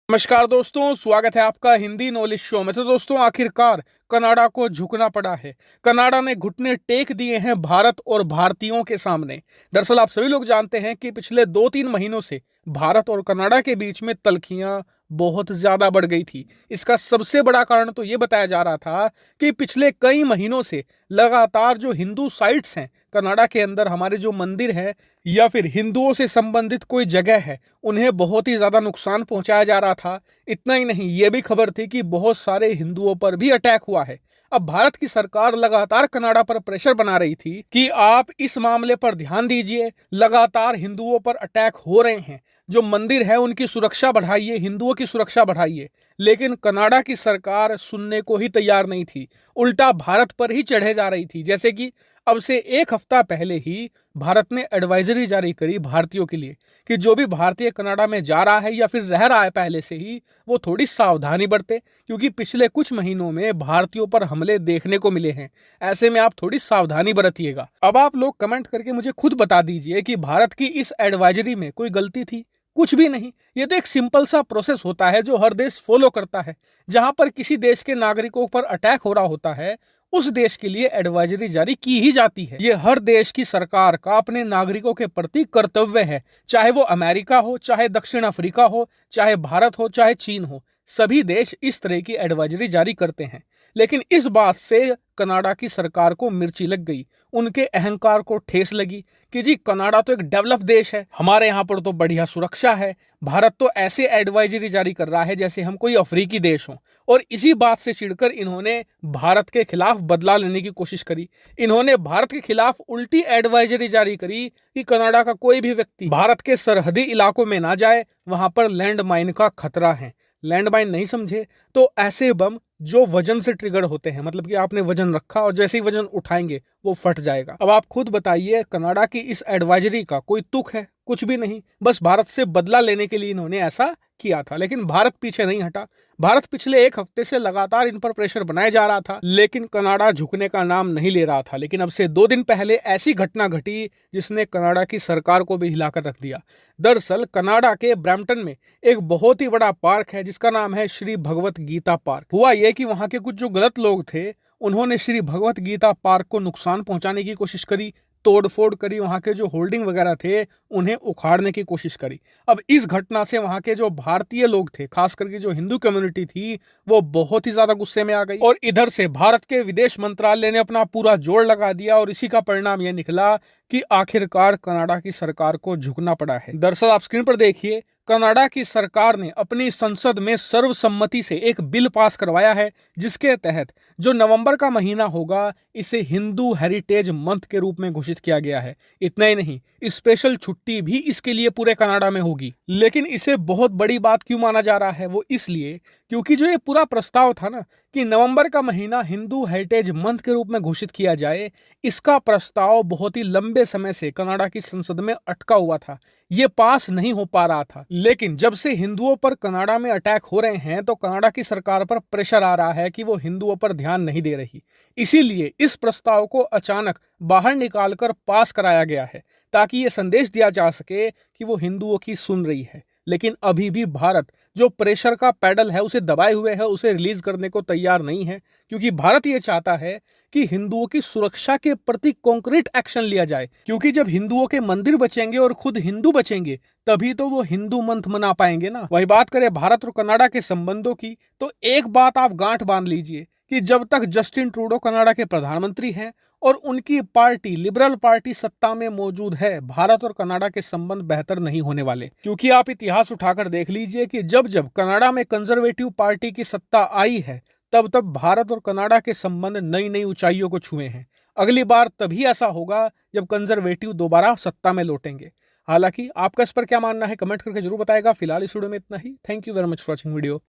नमस्कार दोस्तों, स्वागत है आपका हिंदी नॉलेज शो में। तो दोस्तों, आखिरकार कनाडा को झुकना पड़ा है। कनाडा ने घुटने टेक दिए हैं भारत और भारतीयों के सामने। दरअसल आप सभी लोग जानते हैं कि पिछले 2-3 महीनों से भारत और कनाडा के बीच में तल्खियां बहुत ज्यादा बढ़ गई थी। इसका सबसे बड़ा कारण तो ये बताया जा रहा था कि पिछले कई महीनों से लगातार जो हिंदू साइट्स हैं कनाडा के अंदर, हमारे जो मंदिर हैं या फिर हिंदुओं से संबंधित कोई जगह है, उन्हें बहुत ही ज्यादा नुकसान पहुंचाया जा रहा था। इतना ही नहीं, ये भी खबर थी कि बहुत सारे हिंदुओं पर भी अटैक हुआ है। अब भारत की सरकार लगातार कनाडा पर प्रेशर बना रही थी कि आप इस मामले पर ध्यान दीजिए, लगातार हिंदुओं पर अटैक हो रहे हैं, जो मंदिर है उनकी सुरक्षा बढ़ाइए, हिंदुओं की सुरक्षा बढ़ाइए। लेकिन कनाडा की सरकार सुनने को ही तैयार नहीं थी, उल्टा भारत पर ही चढ़े जा रही थी। जैसे कि अब से एक हफ्ता पहले ही भारत ने एडवाइजरी जारी करी भारतीयों के लिए कि जो भी भारतीय कनाडा में जा रहा है या फिर रह रहा है पहले से ही, वो थोड़ी सावधानी बरते, क्योंकि पिछले कुछ महीनों में भारतीयों पर हमले देखने को मिले हैं। ऐसे में आप थोड़ी सावधानी बरतिएगा। अब आप लोग कमेंट करके मुझे खुद बता दीजिए कि भारत की इस एडवाइजरी में कोई गलती थी? कुछ भी नहीं। ये तो एक सिंपल सा प्रोसेस होता है जो हर देश फॉलो करता है। जहां पर किसी देश के नागरिकों पर अटैक हो रहा होता है, उस देश के लिए एडवाइजरी जारी की ही जाती है। ये हर देश की सरकार का अपने नागरिकों के प्रति कर्तव्य है, चाहे वो अमेरिका हो, चाहे दक्षिण अफ्रीका हो, चाहे भारत हो, चाहे चीन हो। सभी देश इस तरह की एडवाइजरी जारी करते हैं। लेकिन इस बात से कनाडा की सरकार को मिर्ची लग गई, उनके अहंकार को ठेस लगी कि जी कनाडा तो एक डेवलप देश है, हमारे यहाँ पर तो बढ़िया सुरक्षा है। भारत तो ऐसे एडवाइजरी जारी कर रहा है जैसे हम कोई अफ्रीकी देश हो। और इसी बात से चिढ़कर इन्होंने भारत के खिलाफ बदला लेने की कोशिश करी। इन्होंने भारत के खिलाफ उल्टी एडवाइजरी जारी करी कि कनाडा का कोई भी व्यक्ति भारत के सरहदी इलाकों में ना जाए, वहां पर लैंड माइन का खतरा है। लैंड माइन नहीं समझे तो ऐसे बम जो वजन से ट्रिगर होते हैं, मतलब कि आपने वजन रखा और जैसे ही वजन उठाएंगे वो फट जाएगा। अब आप खुद बताइए, कनाडा की इस एडवाइजरी का कोई तुक है? कुछ भी नहीं। बस भारत से बदला लेने के लिए इन्होंने ऐसा किया था। लेकिन भारत पीछे नहीं हटा। भारत पिछले एक हफ्ते से लगातार इन पर प्रेशर बनाया जा रहा था, लेकिन कनाडा झुकने का नाम नहीं ले रहा था। लेकिन अब से 2 दिन पहले ऐसी घटना घटी जिसने कनाडा की सरकार को भी हिलाकर रख दिया। दरअसल कनाडा के ब्रैम्पटन में एक बहुत ही बड़ा पार्क है जिसका नाम है श्री भगवत गीता पार्क। हुआ यह कि वहां के कुछ जो गलत लोग थे, उन्होंने श्री भगवत गीता पार्क को नुकसान पहुंचाने की कोशिश करी, तोड़फोड़ करी, वहां के जो होल्डिंग वगैरह थे उन्हें उखाड़ने की कोशिश करी। अब इस घटना से वहां के जो भारतीय लोग थे, खास करके जो हिंदू कम्युनिटी थी, वो बहुत ही ज्यादा गुस्से में आ गई। और इधर से भारत के विदेश मंत्रालय ने अपना पूरा जोर लगा दिया और इसी का परिणाम यह निकला कि आखिरकार कनाडा की सरकार को झुकना पड़ा है। दरअसल आप स्क्रीन पर देखिए, कनाडा की सरकार ने अपनी संसद में सर्वसम्मति से एक बिल पास करवाया है जिसके तहत जो नवंबर का महीना होगा, इसे हिंदू हेरिटेज मंथ के रूप में घोषित किया गया है। इतना ही नहीं, स्पेशल छुट्टी भी इसके लिए पूरे कनाडा में होगी। लेकिन इसे बहुत बड़ी बात क्यों माना जा रहा है? वो इसलिए क्योंकि जो ये पूरा प्रस्ताव था ना कि नवंबर का महीना हिंदू हेरिटेज मंथ के रूप में घोषित किया जाए, इसका प्रस्ताव बहुत ही लंबे समय से कनाडा की संसद में अटका हुआ था। ये पास नहीं हो पा रहा था। लेकिन जब से हिंदुओं पर कनाडा में अटैक हो रहे हैं तो कनाडा की सरकार पर प्रेशर आ रहा है कि वो हिंदुओं पर ध्यान नहीं दे रही। इसीलिए इस प्रस्ताव को अचानक बाहर निकालकर पास कराया गया है, ताकि ये संदेश दिया जा सके कि वो हिंदुओं की सुन रही है। लेकिन अभी भी भारत जो प्रेशर का पैडल है उसे दबाए हुए है, उसे रिलीज करने को तैयार नहीं है, क्योंकि भारत ये चाहता है कि हिंदुओं की सुरक्षा के प्रति कॉन्क्रीट एक्शन लिया जाए। क्योंकि जब हिंदुओं के मंदिर बचेंगे और खुद हिंदू बचेंगे, तभी तो वो हिंदू मंथ मना पाएंगे ना। वही बात करें भारत और कनाडा के संबंधों की, तो एक बात आप गांठ बांध लीजिए कि जब तक जस्टिन ट्रूडो कनाडा के प्रधानमंत्री हैं और उनकी पार्टी लिबरल पार्टी सत्ता में मौजूद है, भारत और कनाडा के संबंध बेहतर नहीं होने वाले। क्योंकि आप इतिहास उठाकर देख लीजिए कि जब जब कनाडा में कंजर्वेटिव पार्टी की सत्ता आई है, तब तब भारत और कनाडा के संबंध नई नई ऊंचाइयों को छुए हैं। अगली बार तभी ऐसा होगा जब कंजर्वेटिव दोबारा सत्ता में लौटेंगे। हालांकि आपका इस पर क्या मानना है, कमेंट करके जरूर बताएगा। फिलहाल इस वीडियो में इतना ही। Thank you very much for watching video.